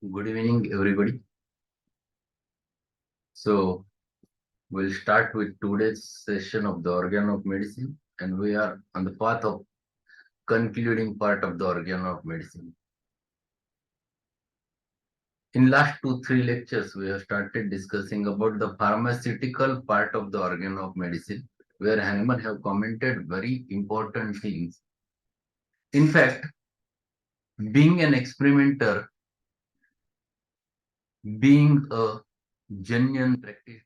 Good evening, everybody. So, we'll start with today's session of the Organ of Medicine, and we are on the path of concluding part of the Organ of Medicine. In last 2-3 lectures, we have started discussing about the pharmaceutical part of the Organ of Medicine, where Hahnemann have commented very important things. In fact, being an experimenter, being a genuine practitioner,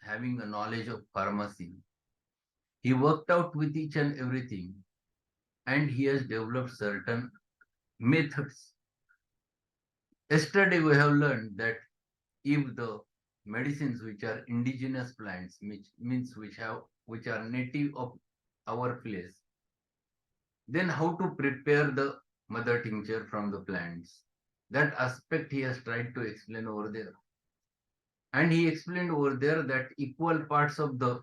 having a knowledge of pharmacy, he worked out with each and everything, and he has developed certain methods. Yesterday we have learned that if the medicines which are indigenous plants, which means which are native of our place, then how to prepare the mother tincture from the plants. That aspect he has tried to explain over there. And he explained over there that equal parts of the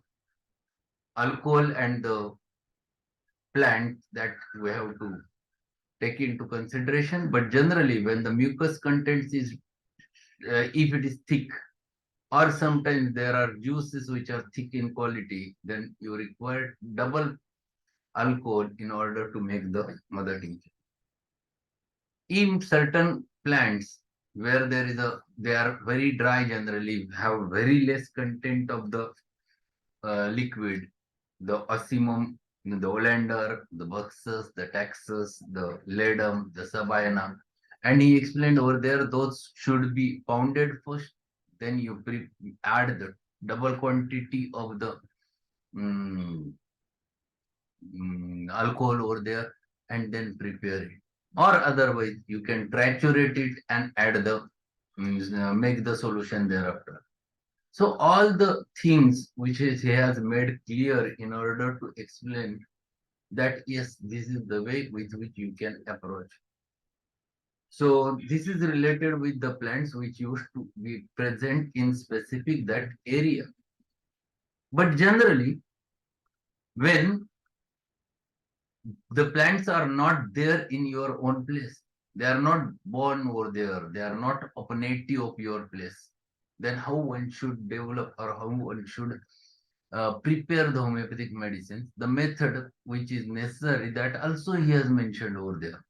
alcohol and the plant that we have to take into consideration. But generally, when the mucus contents is, if it is thick, or sometimes there are juices which are thick in quality, then you require double alcohol in order to make the mother tincture. In certain plants where they are very dry, generally have very less content of the liquid, the ossimum, the oleander, the buxus, the taxus, the ledum, the sabinum. And he explained over there, those should be pounded first. Then you add the double quantity of the alcohol over there and then prepare it. Or otherwise, you can triturate it and add make the solution thereafter. So all the things which he has made clear in order to explain that yes, this is the way with which you can approach. So this is related with the plants which used to be present in specific that area. But generally, when the plants are not there in your own place, they are not born over there, they are not a native of your place, then how one should develop or how one should prepare the homeopathic medicines, the method which is necessary, that also he has mentioned over there.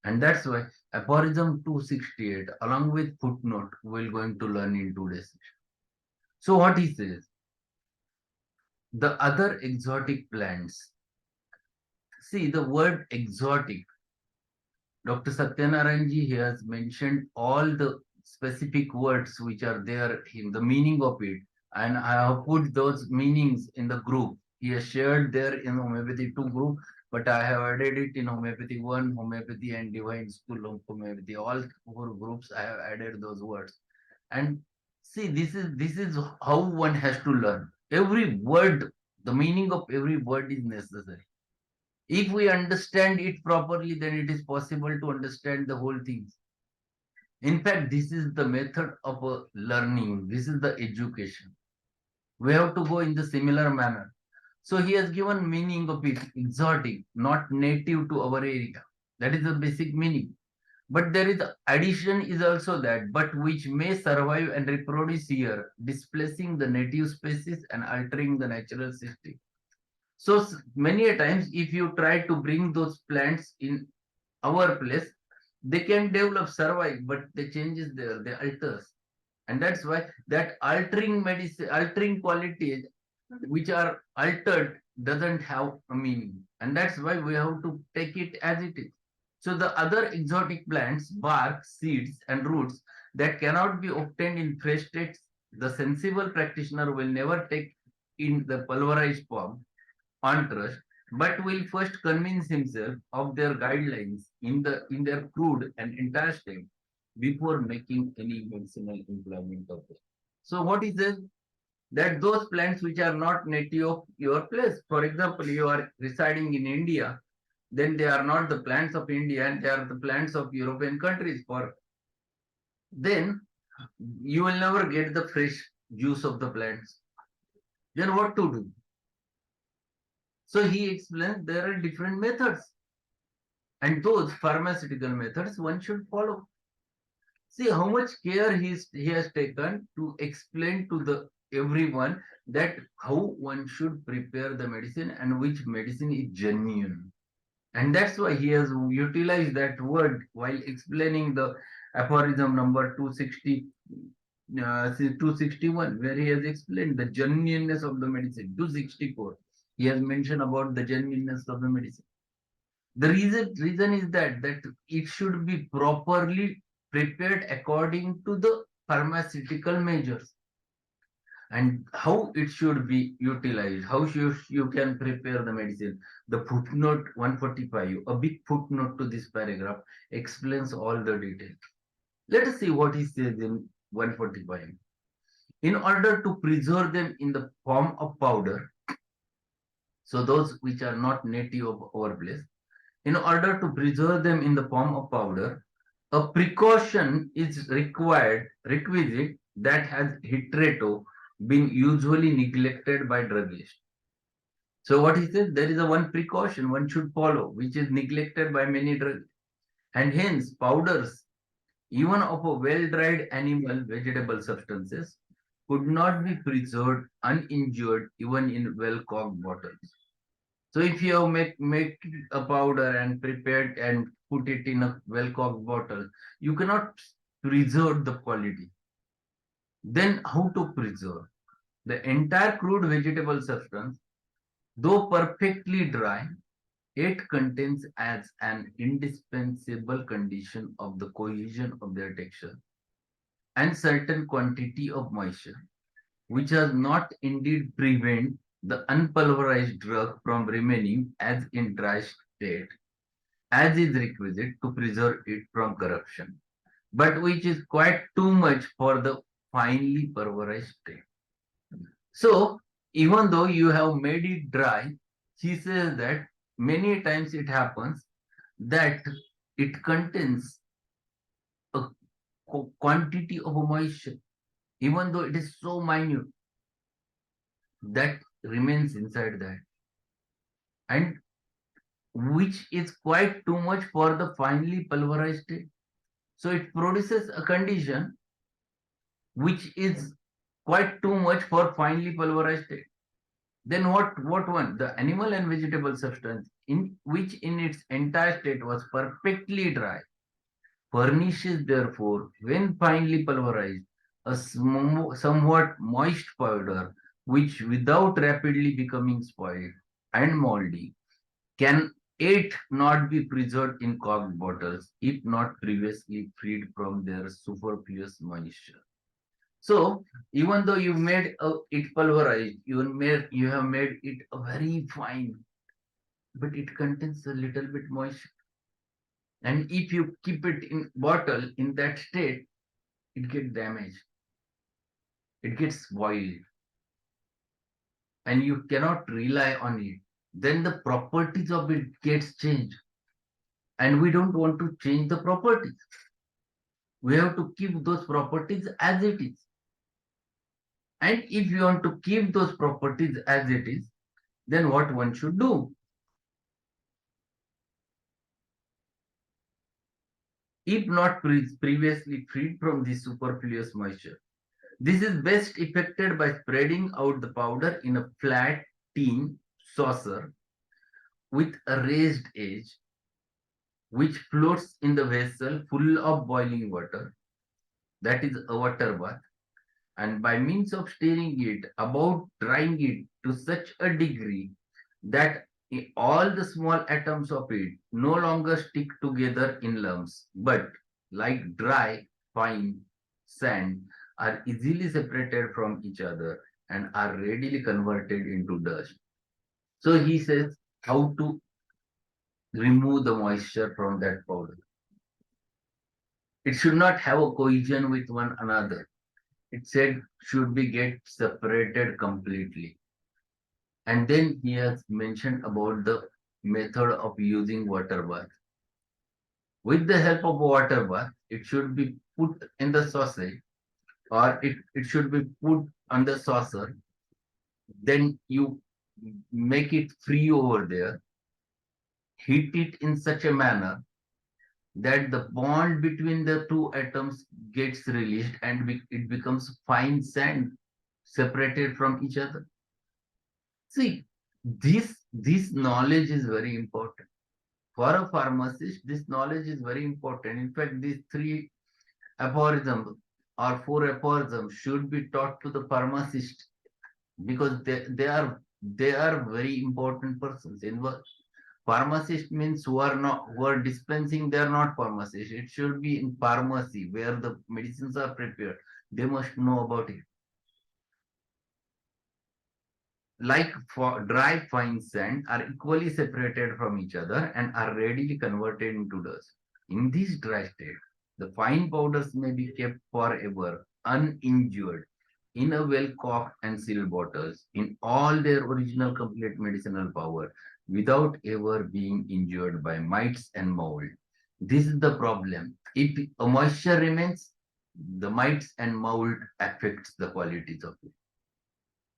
And that's why Aphorism 268, along with footnote, we're going to learn in today's session. So what he says, the other exotic plants. See, the word exotic, Dr. Satyanarayanji, he has mentioned all the specific words which are there in the meaning of it, and I have put those meanings in the group. He has shared there in Homeopathy 2 group, but I have added it in Homeopathy 1, Homeopathy and Divine School of Homeopathy. All 4 groups I have added those words. And see, this is how one has to learn. Every word, the meaning of every word is necessary. If we understand it properly, then it is possible to understand the whole thing. In fact, this is the method of learning. This is the education. We have to go in the similar manner. So he has given meaning of it, exotic, not native to our area. That is the basic meaning. But there is addition is also that, but which may survive and reproduce here, displacing the native species and altering the natural system. So many a times, if you try to bring those plants in our place, they can develop, survive, but the change is there, they alters. And that's why that altering medicine, altering qualities which are altered doesn't have a meaning. And that's why we have to take it as it is. So the other exotic plants, bark, seeds, and roots that cannot be obtained in fresh states, the sensible practitioner will never take in the pulverized form on trust, but will first convince himself of their guidelines in their crude and entire state before making any medicinal employment of it. So what is this? That those plants which are not native of your place, for example, you are residing in India, then they are not the plants of India and they are the plants of European countries. For then you will never get the fresh juice of the plants. Then what to do? So he explains there are different methods. And those pharmaceutical methods one should follow. See how much care he has taken to explain to the everyone that how one should prepare the medicine and which medicine is genuine. And that's why he has utilized that word while explaining the aphorism number 261, where he has explained the genuineness of the medicine. 264, he has mentioned about the genuineness of the medicine. The reason is that it should be properly prepared according to the pharmaceutical measures and how it should be utilized, how you can prepare the medicine. The footnote 145, a big footnote to this paragraph, explains all the details. Let us see what he says in 145. In order to preserve them in the form of powder, so those which are not native of our place, in order to preserve them in the form of powder, a precaution is requisite that has hitherto been usually neglected by druggists. So what he says, there is a one precaution one should follow, which is neglected by many druggists. And hence, powders, even of a well-dried animal vegetable substances, could not be preserved uninjured even in well-corked bottles. So if you have make a powder and prepared and put it in a well-corked bottle, you cannot preserve the quality. Then how to preserve? The entire crude vegetable substance, though perfectly dry, it contains as an indispensable condition of the cohesion of their texture and certain quantity of moisture, which does not indeed prevent the unpulverized drug from remaining as in dry state, as is requisite to preserve it from corruption, but which is quite too much for the finely pulverized state. So, even though you have made it dry, he says that many times it happens that it contains a quantity of moisture, even though it is so minute, that remains inside that, and which is quite too much for the finely pulverized state. So it produces a condition which is quite too much for finely pulverized state. Then what one? The animal and vegetable substance, in which in its entire state was perfectly dry, furnishes therefore, when finely pulverized, a somewhat moist powder, which without rapidly becoming spoiled and moldy, can it not be preserved in corked bottles if not previously freed from their superfluous moisture. So even though you made it pulverized, you have made it a very fine, but it contains a little bit moisture. And if you keep it in bottle in that state, it gets damaged, it gets spoiled, and you cannot rely on it. Then the properties of it gets changed, and we don't want to change the properties. We have to keep those properties as it is. And if you want to keep those properties as it is, then what one should do? If not previously freed from the superfluous moisture, this is best effected by spreading out the powder in a flat tin saucer with a raised edge, which floats in the vessel full of boiling water, that is a water bath, and by means of stirring it about drying it to such a degree that all the small atoms of it no longer stick together in lumps, but like dry, fine sand, are easily separated from each other and are readily converted into dust. So he says how to remove the moisture from that powder. It should not have a cohesion with one another. It said should be get separated completely. And then he has mentioned about the method of using water bath. With the help of water bath, it should be put in the saucer, or it should be put on the saucer. Then you make it free over there, heat it in such a manner that the bond between the two atoms gets released and it becomes fine sand separated from each other. See, this knowledge is very important. For a pharmacist, this knowledge is very important. In fact, these three aphorisms or four aphorisms should be taught to the pharmacist because they are very important persons. In pharmacist means who are dispensing, they are not pharmacists. It should be in pharmacy where the medicines are prepared. They must know about it. Like for dry fine sand are equally separated from each other and are readily converted into dust. In this dry state, the fine powders may be kept forever uninjured in a well-corked and sealed bottles in all their original complete medicinal power without ever being injured by mites and mold. This is the problem. If a moisture remains, the mites and mold affects the qualities of it.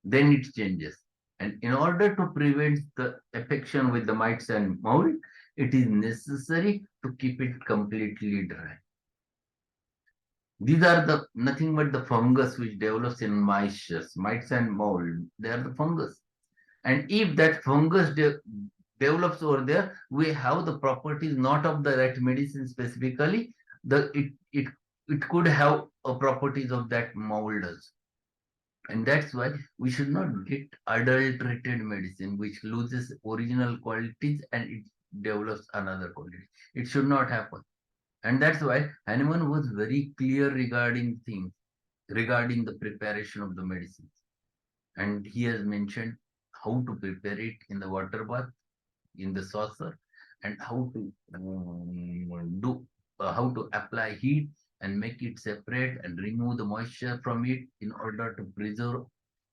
Then it changes. And in order to prevent the affection with the mites and mold, it is necessary to keep it completely dry. These are the nothing but the fungus which develops in moistures, mites and mold. They are the fungus. And if that fungus develops over there, we have the properties not of the that medicine specifically. It could have a properties of that mold also. And that's why we should not get adulterated medicine which loses original qualities and it develops another quality. It should not happen. And that's why Hahnemann was very clear regarding things, regarding the preparation of the medicines. And he has mentioned how to prepare it in the water bath, in the saucer, and how to how to apply heat and make it separate and remove the moisture from it in order to preserve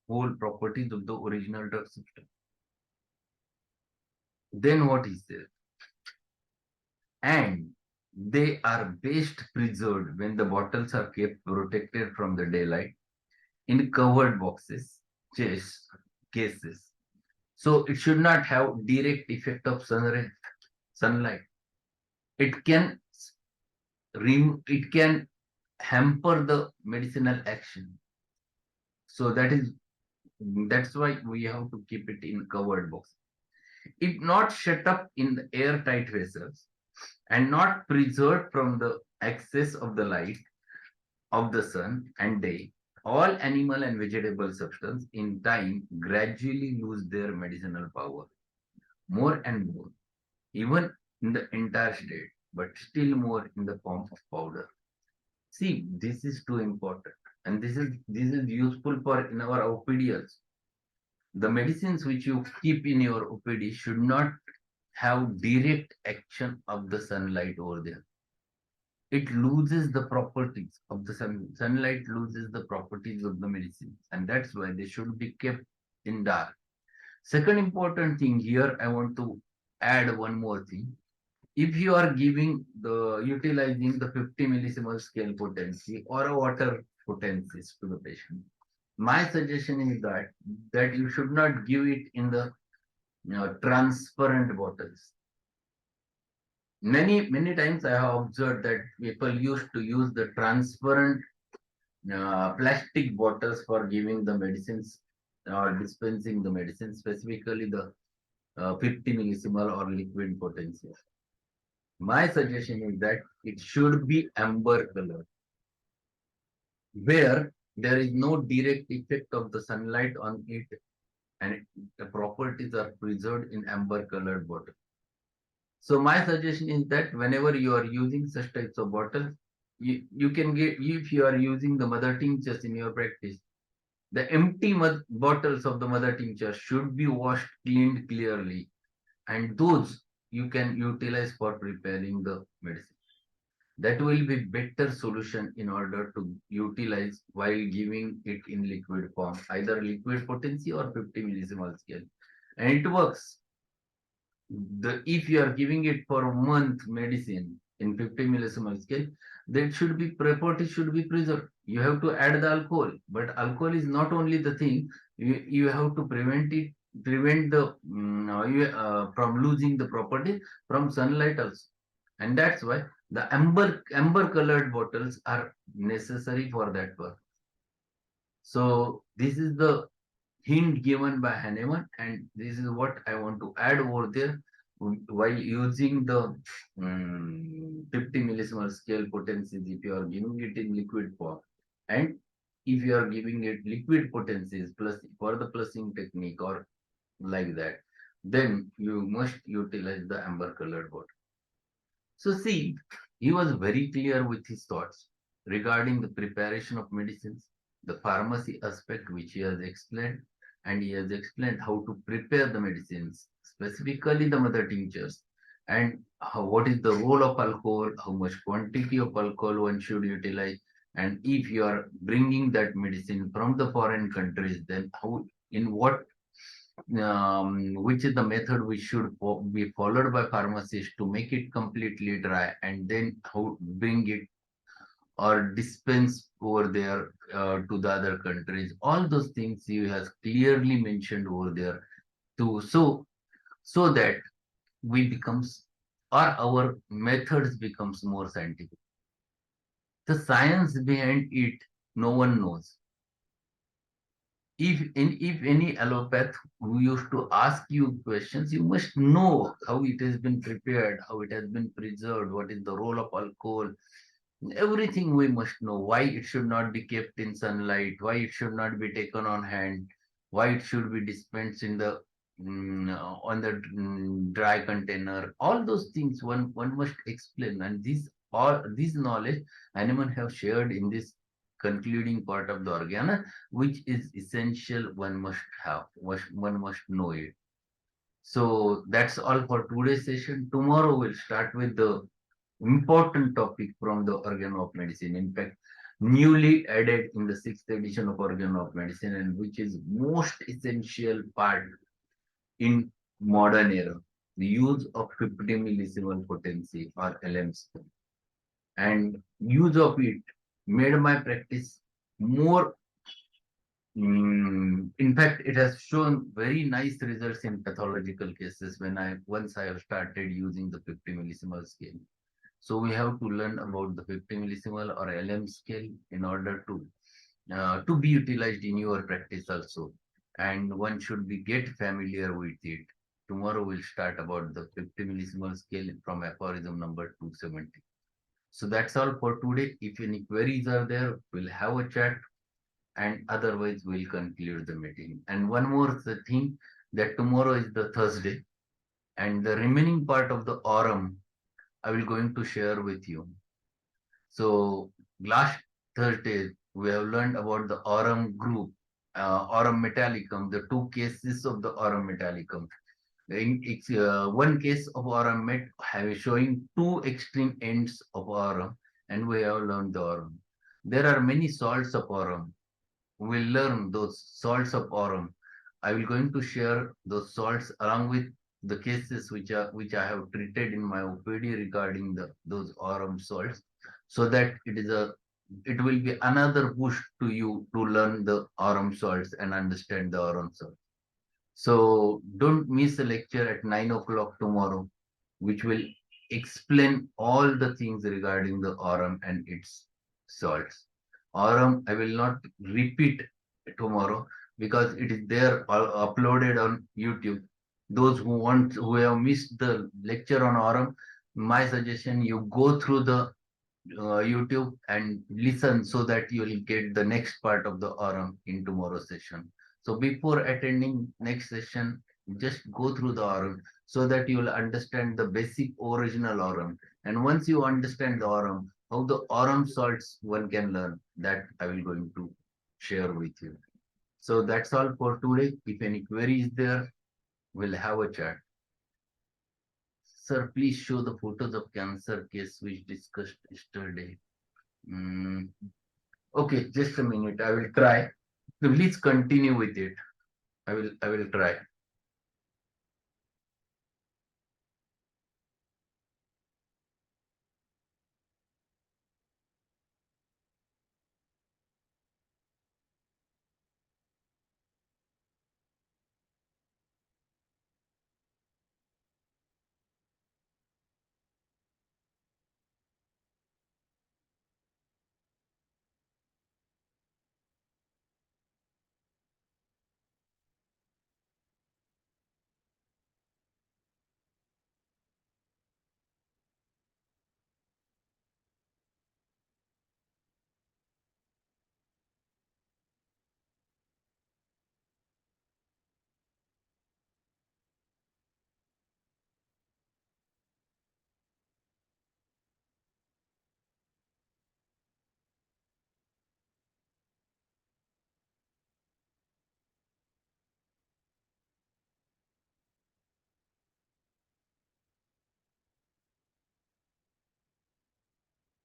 whole properties of the original drug substance. Then what is there? And they are best preserved when the bottles are kept protected from the daylight in covered boxes, chests, cases. So it should not have direct effect of sunlight. It can it can hamper the medicinal action. So that's why we have to keep it in covered box. It not shut up in the airtight vessels and not preserved from the excess of the light of the sun and day. All animal and vegetable substance in time gradually lose their medicinal power more and more, even in the entire state, but still more in the form of powder. See, this is too important, and this is useful for in our OPD also. The medicines which you keep in your OPD should not have direct action of the sunlight over there. It loses the properties of the sunlight loses the properties of the medicines, and that's why they should be kept in dark. Second important thing here, I want to add one more thing. If you are utilizing the 50 millisiemens scale potency or a water potencies to the patient, my suggestion is that you should not give it in the transparent bottles. Many times I have observed that people used to use the transparent plastic bottles for giving the medicines or dispensing the medicine, specifically the 50 millisiemens or liquid potency. My suggestion is that it should be amber color, where there is no direct effect of the sunlight on it, and the properties are preserved in amber colored bottle. So my suggestion is that whenever you are using such types of bottles, you can get, if you are using the mother tinctures in your practice, the empty bottles of the mother tincture should be washed, cleaned clearly, and those you can utilize for preparing the medicine. That will be better solution in order to utilize while giving it in liquid form, either liquid potency or 50 millisiemens scale. And it works. If you are giving it for a month medicine in 50 millisiemens scale, that properties should be preserved. You have to add the alcohol, but alcohol is not only the thing. You have to prevent from losing the property from sunlight also. And that's why The amber colored bottles are necessary for that purpose. So this is the hint given by Hahnemann, and this is what I want to add over there. While using the 50 millisievert scale potencies, if you are giving it in liquid form, and if you are giving it liquid potencies plus for the plussing technique or like that, then you must utilize the amber colored bottle. So see, he was very clear with his thoughts regarding the preparation of medicines, the pharmacy aspect which he has explained, and he has explained how to prepare the medicines, specifically the mother tinctures, and what is the role of alcohol, how much quantity of alcohol one should utilize, and if you are bringing that medicine from the foreign countries, then how, in what which is the method which should be followed by pharmacists to make it completely dry, and then how bring it or dispense over there to the other countries. All those things he has clearly mentioned over there to so that we becomes or our methods becomes more scientific. The science behind it, no one knows. If any allopath who used to ask you questions, you must know how it has been prepared, how it has been preserved, what is the role of alcohol. Everything we must know. Why it should not be kept in sunlight, why it should not be taken on hand, why it should be dispensed in the on the dry container. All those things one must explain, and this knowledge Hahnemann have shared in this concluding part of the organa, which is essential. One must have, one must know it. So that's all for today's session. Tomorrow we'll start with the important topic from the Organon of Medicine. In fact, newly added in the sixth edition of Organon of Medicine, and which is most essential part in modern era, the use of 50 millisievert potency or LMs, and use of it made my practice more. In fact, it has shown very nice results in pathological cases when I have started using the 50 millisievert scale. So we have to learn about the 50 millisievert or LM scale in order to be utilized in your practice also. And one should be get familiar with it. Tomorrow we'll start about the 50 millisievert scale from aphorism number 270. So that's all for today. If any queries are there, we'll have a chat, and otherwise we'll conclude the meeting. And one more thing, that tomorrow is the Thursday, and the remaining part of the aurum I will going to share with you. So last Thursday we have learned about the aurum group, aurum metallicum, the two cases of the aurum metallicum. One case of aurum met have showing two extreme ends of aurum, and we have learned the aurum. There are many salts of aurum. We'll learn those salts of aurum. I will going to share those salts along with the cases which I have treated in my OPD regarding those aurum salts, so that it will be another push to you to learn the aurum salts and understand the aurum salts. So don't miss a lecture at 9 o'clock tomorrow, which will explain all the things regarding the aurum and its salts. Aurum, I will not repeat tomorrow because it is there uploaded on YouTube. Those who have missed the lecture on aurum, my suggestion, you go through the YouTube and listen so that you will get the next part of the aurum in tomorrow's session. So before attending next session, just go through the aurum so that you will understand the basic original aurum. And once you understand the aurum, how the aurum salts one can learn, that I will going to share with you. So that's all for today. If any query is there, we'll have a chat. Sir, please show the photos of cancer case which discussed yesterday. Mm, okay, just a minute. I will try. Please continue with it. I will try.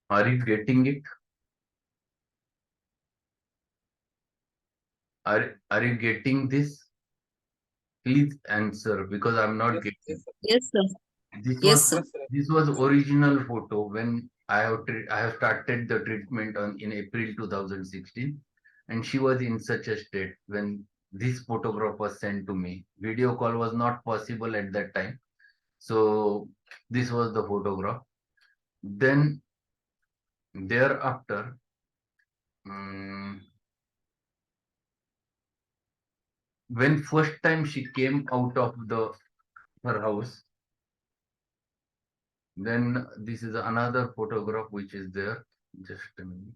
Are you getting it? Are you getting this? Please answer because I'm not getting. Yes, sir. This Yes, was sir. this was original photo when I have started the treatment on in April 2016, and she was in such a state when this photograph was sent to me. Video call was not possible at that time, so this was the photograph. Then thereafter, mm, when first time she came out of the her house, then this is another photograph which is there. Just a minute.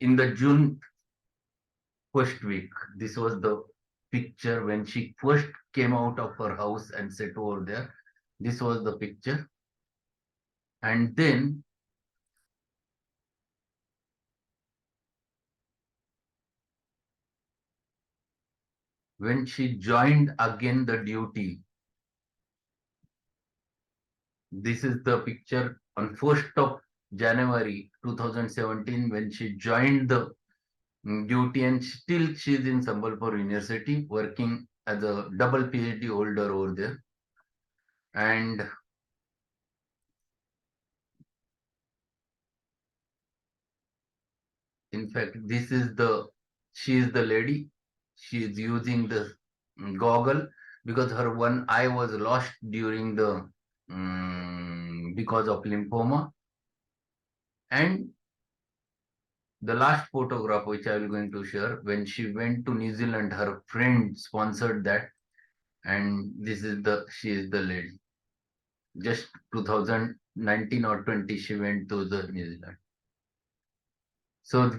In the June first week, this was the picture when she first came out of her house and sat over there. This was the picture. And then when she joined again the duty, this is the picture on 1st of January 2017 when she joined the duty, and still she's in Sambalpur University working as a double PhD holder over there. And in fact, she is the lady. She is using the goggle because her one eye was lost during the because of lymphoma. And the last photograph which I will going to share when she went to New Zealand, her friend sponsored that, and this is the she is the lady. Just 2019 or 20, she went to the New Zealand. So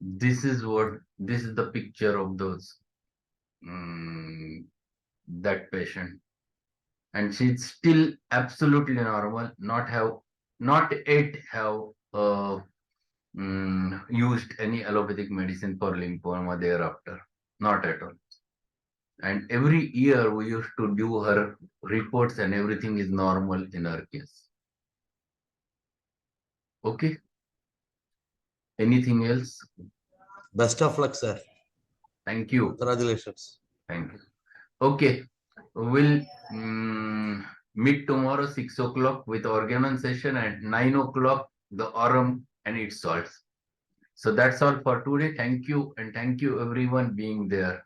this is the picture of those that patient, and she's still absolutely normal, not yet have used any allopathic medicine for lymphoma thereafter, not at all. And every year we used to do her reports and everything is normal in her case. Okay, anything else? Best of luck, sir. Thank you. Congratulations. Thank you. Okay, we'll meet tomorrow 6 o'clock with Organon session, at 9 o'clock the Aurum and its salts. So that's all for today. Thank you, and thank you everyone being there.